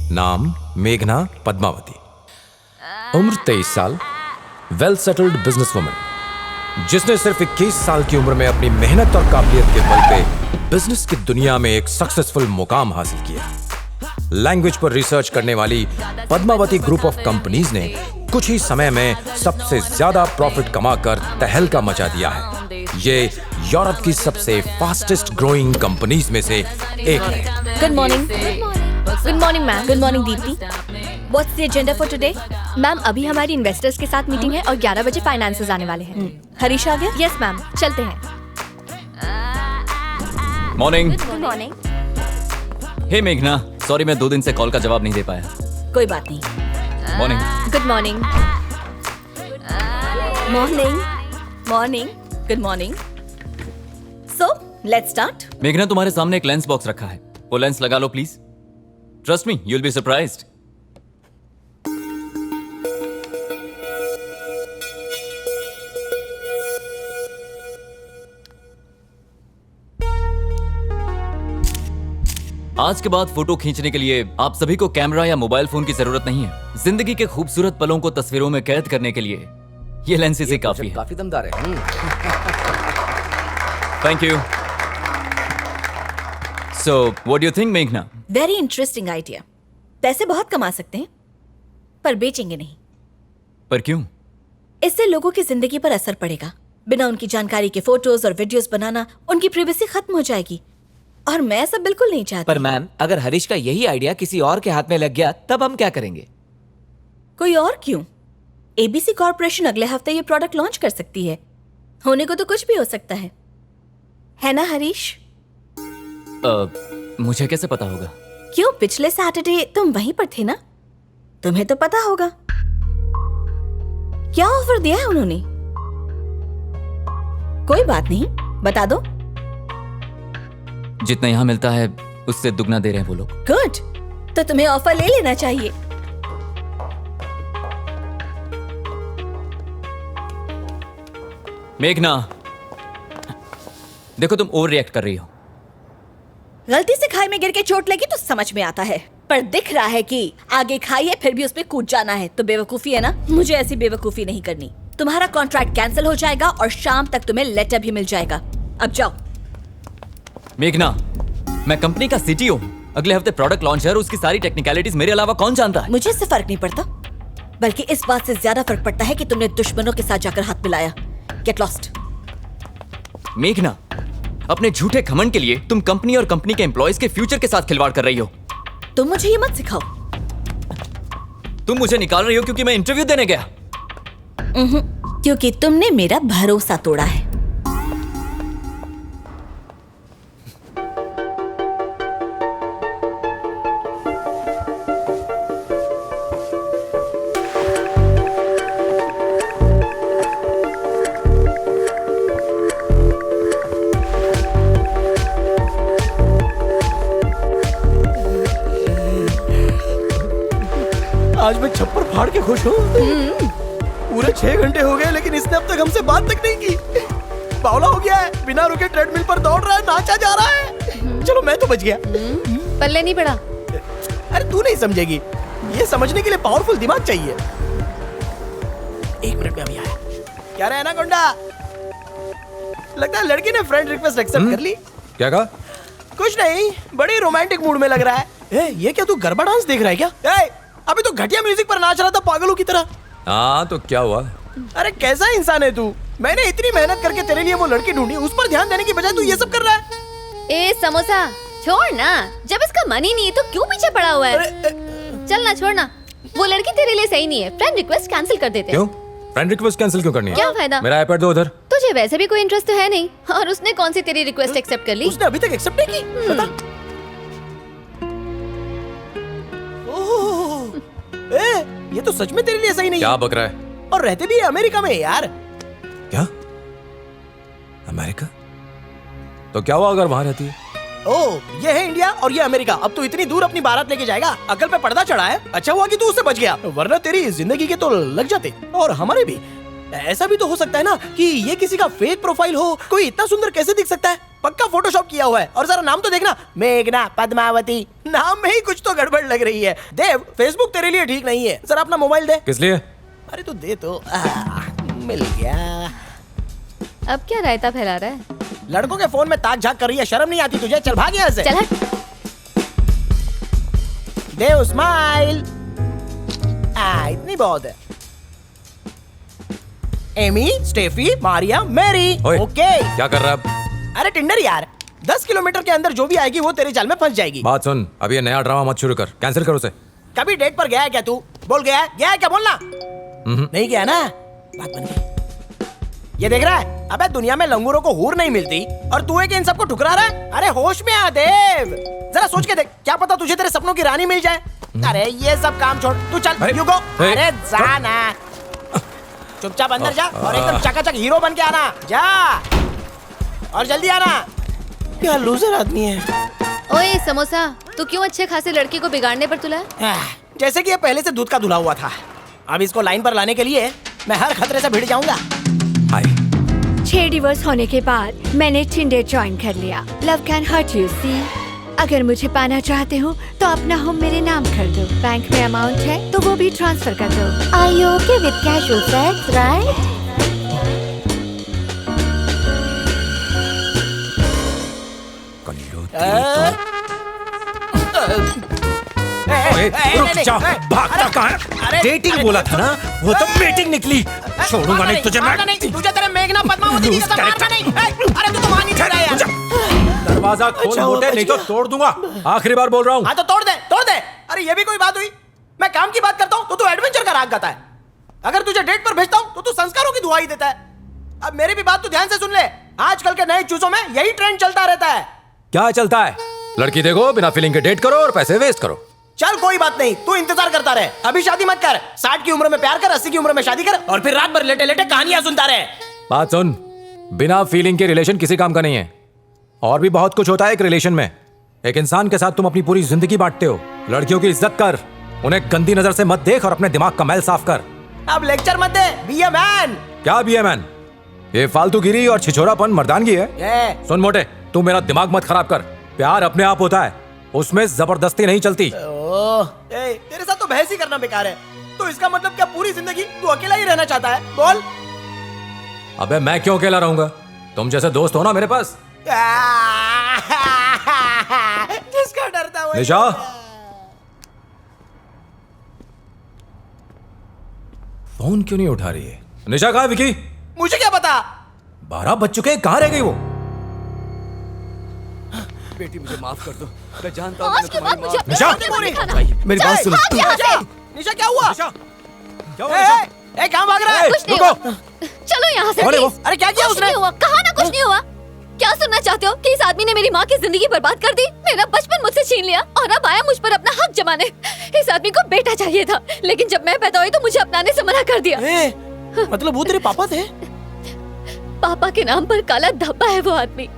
नाम मेघना पद्मावती, उम्र 23 साल, वेल सेटल्ड बिजनेस वुमन जिसने सिर्फ 21 साल की उम्र में अपनी मेहनत और काबिलियत के बल पे बिजनेस की दुनिया में एक सक्सेसफुल मुकाम हासिल किया। लैंग्वेज पर रिसर्च करने वाली पद्मावती ग्रुप ऑफ कंपनीज ने कुछ ही समय में सबसे ज्यादा प्रॉफिट कमाकर तहलका मचा दिया है। ये यूरोप की सबसे फास्टेस्ट ग्रोइंग कंपनीज में से एक है। Good morning. Good morning ma'am. Good morning Deepti. What's the agenda for today? Ma'am अभी हमारी इन्वेस्टर्स के साथ मीटिंग है और 11 बजे फाइनेंसेस आने वाले हैं। हरीश आ गया? यस मैम, चलते हैं। मॉर्निंग। Good morning. हे मेघना, सॉरी मैं 2 दिन से कॉल का जवाब नहीं दे पाया। कोई बात नहीं। Morning. Good morning. Morning morning good morning. So let's start. मेघना, तुम्हारे सामने एक लेंस बॉक्स रखा है, वो लेंस लगा लो please. Trust me, you will be surprised. आज के बाद फोटो खींचने के लिए आप सभी को कैमरा या मोबाइल फोन की जरूरत नहीं है। जिंदगी के खूबसूरत पलों को तस्वीरों में कैद करने के लिए ये लेंस से काफी है। काफी दमदार है। Thank you. So what do you think मेघना? Very interesting idea. पैसे बहुत कमा सकते हैं पर बेचेंगे नहीं। पर क्यों? इससे लोगों की जिंदगी पर असर पड़ेगा। बिना उनकी जानकारी के फोटोज और वीडियोस बनाना, उनकी प्राइवेसी खत्म हो जाएगी और मैं ऐसा बिल्कुल नहीं चाहती। पर मैम, अगर हरीश का यही आइडिया किसी और के हाथ में लग गया तब हम क्या करेंगे? कोई और क्यों? एबीसी कॉर्पोरेशन अगले हफ्ते ये प्रोडक्ट लॉन्च कर सकती है। होने को तो कुछ भी हो सकता है ना हरीश? मुझे कैसे पता होगा? क्यों, पिछले सैटरडे तुम वहीं पर थे ना, तुम्हें तो पता होगा। क्या ऑफर दिया है उन्होंने? कोई बात नहीं, बता दो। जितना यहाँ मिलता है उससे दुगना दे रहे हैं वो लोग। गुड, तो तुम्हें ऑफर ले लेना चाहिए। मेघना, देखो तुम ओवर रिएक्ट कर रही हो। गलती से खाई में गिर के चोट लगी तो समझ में आता है, पर दिख रहा है कि आगे खाई है फिर भी उस पे कूद जाना है, तो बेवकूफी है ना। मुझे ऐसी बेवकूफी नहीं करनी। तुम्हारा कॉन्ट्रैक्ट कैंसिल हो जाएगा और शाम तक तुम्हें लेटर भी मिल जाएगा। अब जाओ। मेघना, मैं कंपनी का सीटीओ हूं। अगले हफ्ते प्रोडक्ट लॉन्च है और उसकी सारी टेक्निकलिटीज मेरे अलावा कौन जानता है? मुझे इससे फर्क नहीं पड़ता, बल्कि इस बात से ज्यादा फर्क पड़ता है कि तुमने दुश्मनों के साथ जाकर हाथ मिलाया। Get lost. मेघना, अपने झूठे घमंड के लिए तुम कंपनी और कंपनी के एम्प्लॉयज के फ्यूचर के साथ खिलवाड़ कर रही हो। तुम मुझे ये मत सिखाओ। तुम मुझे निकाल रही हो क्योंकि मैं इंटरव्यू देने गया। क्योंकि तुमने मेरा भरोसा तोड़ा है। आज मैं छप्पर फाड़ के खुश हूँ। पूरे 6 घंटे हो गए लेकिन इसने अब तक हमसे बात तक नहीं की। बावला हो गया है, बिना रुके ट्रेडमिल पर दौड़ रहा है, नाचा जा रहा है। चलो मैं तो बच गया। पल्ले नहीं पड़ा। अरे तू नहीं समझेगी, ये समझने के लिए पावरफुल दिमाग चाहिए। 1 मिनट में अभी आया। क्या रहा है ना गुंडा? लगता है लड़की ने फ्रेंड रिक्वेस्ट एक्सेप्ट कर ली। क्या कहा? कुछ नहीं, बड़ी रोमांटिक मूड में लग रहा है। ये क्या तू गरबा डांस देख रहा है क्या? अभी तो घटिया म्यूजिक पर नाच रहा था पागलों की तरह। हाँ तो क्या हुआ? अरे कैसा इंसान है तू? मैंने इतनी मेहनत करके तेरे लिए वो लड़की ढूंढी, उस पर ध्यान देने की बजाय तू ये सब कर रहा है। ए समोसा छोड़ ना, जब इसका मन ही नहीं है तो क्यों पीछे पड़ा हुआ है? चल ना, छोड़ ना, वो लड़की तेरे लिए सही नहीं है। फ्रेंड रिक्वेस्ट कैंसिल कर देते हैं। क्यों? फ्रेंड रिक्वेस्ट कैंसिल क्यों करनी है? क्या फायदा? मेरा आईपैड दो उधर। तुझे वैसे भी कोई इंटरेस्ट तो है नहीं, और उसने कौन सी तेरी रिक्वेस्ट एक्सेप्ट कर ली? उसने अभी तक एक्सेप्ट नहीं की। बता। ये तो सच में तेरे लिए सही नहीं क्या है। बक रहा है? और रहते भी अमेरिका में यार। क्या? अमेरिका? तो क्या हुआ अगर वहां रहती है? ये है इंडिया और ये अमेरिका। अब तू इतनी दूर अपनी बारात लेके जाएगा, अकल पे पर्दा चढ़ा है। अच्छा हुआ कि तू उससे बच गया, वरना तेरी जिंदगी के तो लग जाते, और हमारे भी। ऐसा भी तो हो सकता है ना कि ये किसी का फेक प्रोफाइल हो। कोई इतना सुंदर कैसे दिख सकता है? पक्का फोटोशॉप किया हुआ है। और जरा नाम तो देखना, मेघना पद्मावती, नाम में ही कुछ तो गड़बड़ लग रही है। देव, फेसबुक तेरे लिए ठीक नहीं है, जरा अपना मोबाइल दे। किस लिए? अरे तू दे तो। मिल गया। अब क्या रायता फैला रहा है? लड़कों के फोन में ताक झाक कर रही है, शर्म नहीं आती तुझे? चल भाग यहाँ से। चल हट। देव स्माइल। इतनी बहुत है। Amy, Steffi, Maria, Mary. ओए, ओके। क्या कर रहा है अब? अरे टिंडर यार, 10 किलोमीटर के अंदर जो भी आएगी वो तेरे जाल में फंस जाएगी। बात सुन, अब ये नया ड्रामा मत शुरू कर, कैंसिल कर उसे। कभी डेट पर गया है क्या तू? बोल गया है? गया है क्या? बोलना। नहीं गया ना? बात बन गई। ये देख रहा है? अबे दुनिया में लंगूरों को हूर नहीं मिलती और तू एक इन सबको ठुकरा रहा है? अरे होश में आ देव, जरा सोच के देख, क्या पता तुझे तेरे सपनों की रानी मिल जाए। अरे ये सब काम छोड़, तू चल, यू गो। अरे जा ना, चुपचाप अंदर जा और एकदम चकाचक हीरो बन के आना। जा और जल्दी आना। क्या लूजर आदमी है। ओए समोसा, तू क्यों अच्छे खासे लड़के को बिगाड़ने पर तुला है? जैसे कि ये पहले से दूध का धुला हुआ था। अब इसको लाइन पर लाने के लिए मैं हर खतरे से भिड़ जाऊंगा। हाय। 6 डिवोर्स होने के बाद मैंने टिंडर ज्वाइन कर लिया। Love can hurt you see. अगर मुझे पाना चाहते हो तो अपना होम मेरे नाम कर दो। बैंक में अमाउंट है तो वो भी ट्रांसफर कर दो। Are you okay with casual sex, right? रुक जा, भागता कहाँ है? डेटिंग बोला था ना, वो तो मीटिंग निकली। छोड़ूंगा नहीं तुझे मैं। तुझे तेरे मेघना पद्मावती की कसम मारना नहीं। अरे तू तो मान ही नहीं रहा यार। दरवाजा खोल मोटे, नहीं तो तोड़ दूंगा। आखिरी बार बोल रहा हूँ। हाँ तो तोड़ दे, तोड़ दे। अरे ये भी कोई बात हुई? मैं काम की बात करता हूँ तो तू एडवेंचर का राग गाता है। अगर तुझे डेट पर भेजता हूँ तो तू संस्कारों की दुआई देता है। अब मेरी भी बात तू ध्यान से सुन ले, आजकल के नए चूसों में यही ट्रेंड चलता रहता है। क्या चलता है? लड़की देखो, बिना फीलिंग के डेट करो और पैसे वेस्ट करो। चल कोई बात नहीं, तू इंतजार करता रहे। अभी शादी मत कर। 60 की उम्र में प्यार कर, 80 की उम्र में शादी कर और फिर रात भर लेटे लेटे कहानियां सुनता रहे। बात सुन, बिना फीलिंग के रिलेशन किसी काम का नहीं है। और भी बहुत कुछ होता है एक रिलेशन में। एक इंसान के साथ तुम अपनी पूरी जिंदगी बांटते हो। लड़कियों की इज्जत कर, उन्हें गंदी नजर से मत देख और अपने दिमाग का मैल साफ कर। अब लेक्चर मत दे, बी ए मैन। क्या बी ए मैन? ये फालतूगिरी और छिछोरापन मर्दानगी है। सुन मोटे, तू मेरा दिमाग मत खराब कर। प्यार अपने आप होता है, उसमें जबरदस्ती नहीं चलती। तेरे साथ तो बहस ही करना बेकार है। तो इसका मतलब क्या पूरी जिंदगी तू अकेला ही रहना चाहता है? बोल। अबे मैं क्यों अकेला रहूंगा? तुम जैसे दोस्त हो ना मेरे पास। जिसका डर था वही। निशा, फोन क्यों नहीं उठा रही है? निशा कहाँ है विकी? मुझे क्या पता? 12 बज चुके हैं, कहाँ रह गई वो? बेटी मुझे माफ कर दो, मैं जानता हूँ आज के बाद मुझे अपने निशा! सामने नहीं दिखाना। मेरी बात सुनो। भाग यहाँ से। निशा क्या हुआ? निशा, क्या हुआ निशा? कहाँ भाग रहा है? कुछ नहीं रुको। हुआ। चलो यहाँ से अरे वो- please। अरे क्या किया कुछ उसने? नहीं हुआ, कहा ना कुछ नहीं हुआ। क्या सुनना चाहते हो कि इस आदमी ने मेरी माँ की जिंदगी बर्बाद कर दी, मेरा बचपन मुझसे छीन लिया और अब आया मुझ पर अपना हक जमाने। इस आदमी को बेटा चाहिए था, लेकिन जब मैं पैदा हुई तो मुझे अपनाने से मना कर दिया। मतलब वो तेरे पापा थे? पापा के नाम पर काला धब्बा है वो आदमी।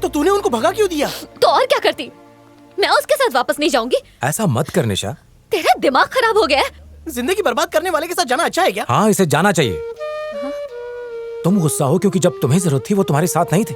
तो तूने उनको भगा क्यों दिया? तो और क्या करती? मैं उसके साथ वापस नहीं जाऊंगी। ऐसा मत कर निशा। तेरा दिमाग खराब हो गया है। जिंदगी बर्बाद करने वाले के साथ जाना अच्छा है क्या? हाँ, इसे जाना चाहिए। तुम गुस्सा हो क्योंकि जब तुम्हें जरूरत थी वो तुम्हारे साथ नहीं थे।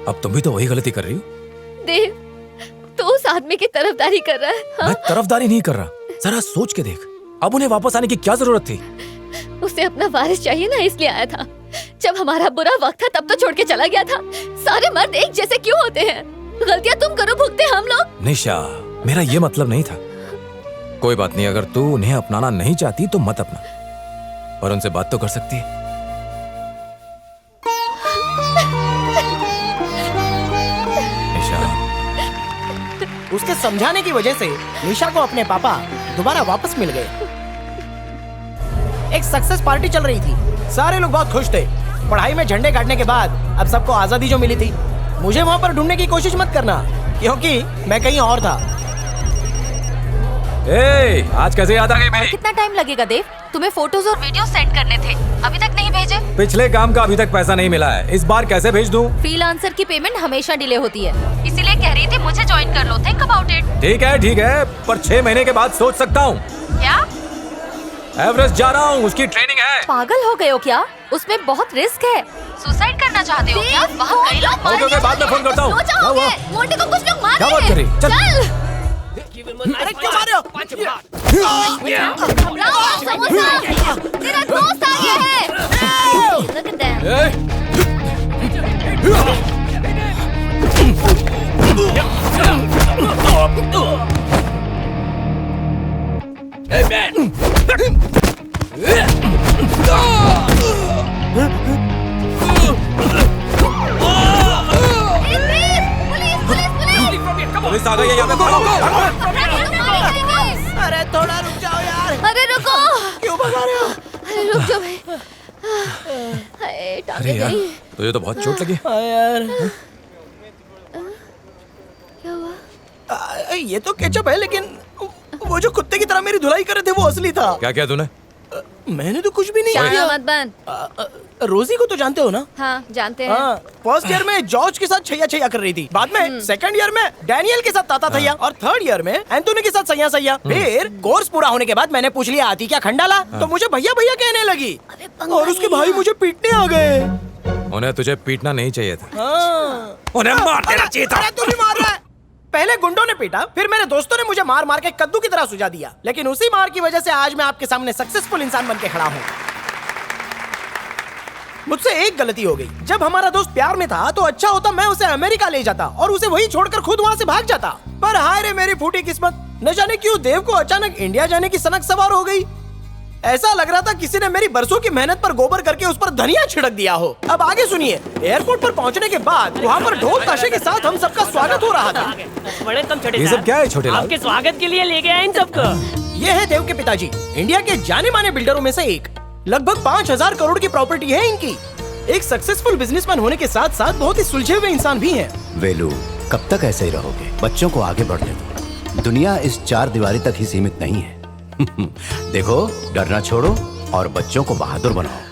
अब तुम भी तो वही गलती कर रही हो। देव, तो उस आदमी की तरफदारी कर रहा है। हाँ? मैं तरफदारी नहीं कर रहा, जरा सोच के देख, अब उन्हें वापस आने की क्या जरूरत थी? उसे अपना वारिस चाहिए ना, इसलिए आया था। जब हमारा बुरा वक्त था तब तो छोड़ के चला गया था। सारे मर्द एक जैसे क्यों होते हैं? गलतियां तुम करो, भुगते हम लोग। निशा, मेरा ये मतलब नहीं था। कोई बात नहीं, अगर तू उन्हें अपनाना नहीं चाहती तो मत अपना, और उनसे बात तो कर सकती है। निशा, उसके समझाने की वजह से निशा को अपने पापा दोबारा वापस मिल गए। एक सक्सेस पार्टी चल रही थी, सारे लोग बहुत खुश थे। पढ़ाई में झंडे गाड़ने के बाद अब सबको आजादी जो मिली थी, मुझे वहां पर ढूंढने की कोशिश मत करना, क्योंकि मैं कहीं और था। आज कैसे याद आ गई मेरी? कितना टाइम लगेगा देव? तुम्हें फोटोज और वीडियो सेंड करने थे, अभी तक नहीं भेजे। पिछले काम का अभी तक पैसा नहीं मिला है, इस बार कैसे भेज दूं? फ्रीलांसर की पेमेंट हमेशा डिले होती है, इसीलिए कह रही थी मुझे ज्वाइन कर लो। Think about it. ठीक है, पर 6 महीने के बाद सोच सकता हूँ। क्या? एवरेस्ट जा रहा हूँ, उसकी ट्रेनिंग है। पागल हो गए हो क्या? उसमें बहुत रिस्क है। सुसाइड करना चाहते हो क्या? वहाँ कई लोग मारे ओके, बाद में फोन करता हूँ। मोटे को कुछ लोग मार क्या रहे बात कर रही? हैं। चल। अरे क्यों मार रहे हो? राम, समोसा, तेरा दोस्त आ गया है। Look at them. पुलिस आ गई है, यहाँ पे भागो। अरे थोड़ा रुक जाओ यार। अरे रुको, क्यों भगा रहे हो? अरे रुक जाओ भाई। हाय, टांगे अरे यार, गई। तुझे तो बहुत चोट लगी। हाँ यार, क्या हुआ? ये तो केचप है, लेकिन वो जो कुत्ते की तरह मेरी धुलाई कर रहे थे वो असली था। क्या किया तूने? मैंने तो कुछ भी नहीं शाना किया। मत बन। रोजी को तो जानते हो ना? हाँ, जानते हैं। हाँ, फर्स्ट ईयर में जॉर्ज के साथ छैया छैया कर रही थी, बाद में सेकंड ईयर में डैनियल के साथ ताता थैया, और थर्ड ईयर में एंथोनी के साथ सैया सैया। फिर कोर्स पूरा होने के बाद मैंने पूछ लिया आती क्या खंडाला, तो मुझे भैया भैया कहने लगी, और उसके भाई मुझे पीटने आ गए। उन्हें तुझे पीटना नहीं चाहिए था, हाँ। उन्हें मार देना चाहिए था। अरे तू भी मार रहा है। पहले गुंडों ने पीटा, फिर मेरे दोस्तों ने मुझे मार मार के कद्दू की तरह सुझा दिया, लेकिन उसी मार की वजह से आज मैं आपके सामने सक्सेसफुल इंसान बन के खड़ा हूँ। मुझसे एक गलती हो गई। जब हमारा दोस्त प्यार में था तो अच्छा होता मैं उसे अमेरिका ले जाता और उसे वहीं छोड़कर खुद वहाँ से भाग जाता, पर हाय रे मेरी फूटी किस्मत, न जाने क्यों देव को अचानक इंडिया जाने की सनक सवार हो गई। ऐसा लग रहा था किसी ने मेरी बरसों की मेहनत पर गोबर करके उस पर धनिया छिड़क दिया हो। अब आगे सुनिए। एयरपोर्ट पर पहुंचने के बाद वहाँ पर ढोल ताशे के साथ हम सबका स्वागत हो रहा था। बड़े कम छोटे ये सब क्या है छोटे लाल? आपके स्वागत के लिए ले गए हैं इन सबको। ये है देव के पिताजी, इंडिया के जाने माने बिल्डरों में से एक। लगभग 5000 करोड़ की प्रॉपर्टी है इनकी। एक सक्सेसफुल बिजनेसमैन होने के साथ साथ बहुत ही सुलझे हुए इंसान भी हैं। वेलू, कब तक ऐसे ही रहोगे? बच्चों को आगे बढ़ने दो। दुनिया इस 4 दीवारी तक ही सीमित नहीं है। देखो, डरना छोड़ो और बच्चों को बहादुर बनाओ।